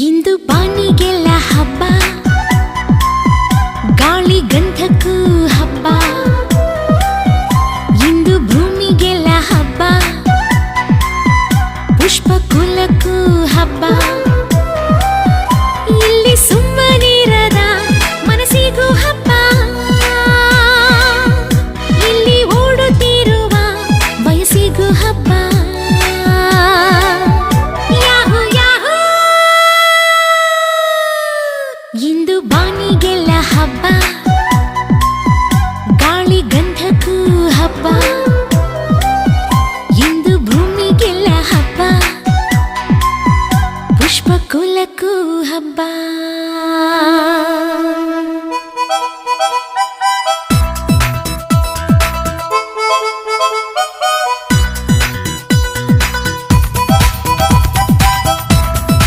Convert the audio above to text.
ಇಂದು ಬಾನಿಗೆಲ್ಲ ಹಬ್ಬ, ಗಾಳಿ ಗಂಧಕ್ಕೂ ಹಬ್ಬ. ಇಂದು ಭೂಮಿಗೆಲ್ಲ ಹಬ್ಬ, ಪುಷ್ಪ ಕುಲಕ್ಕೂ ಹಬ್ಬ. ಇಲ್ಲಿ ಸುಮ್ಮನಿರದ ಮನಸ್ಸಿಗೂ ಹಬ್ಬ, ಇಲ್ಲಿ ಓಡುತ್ತಿರುವ ವಯಸ್ಸಿಗೂ ಹಬ್ಬ. ಇಂದು ಬಾನಿಗೆಲ್ಲ ಹಬ್ಬ, ಗಾಳಿ ಗಂಧಕ್ಕೂ ಹಬ್ಬ. ಇಂದು ಭೂಮಿಗೆಲ್ಲ ಹಬ್ಬ, ಪುಷ್ಪ ಕುಲಕ್ಕೂ ಹಬ್ಬ.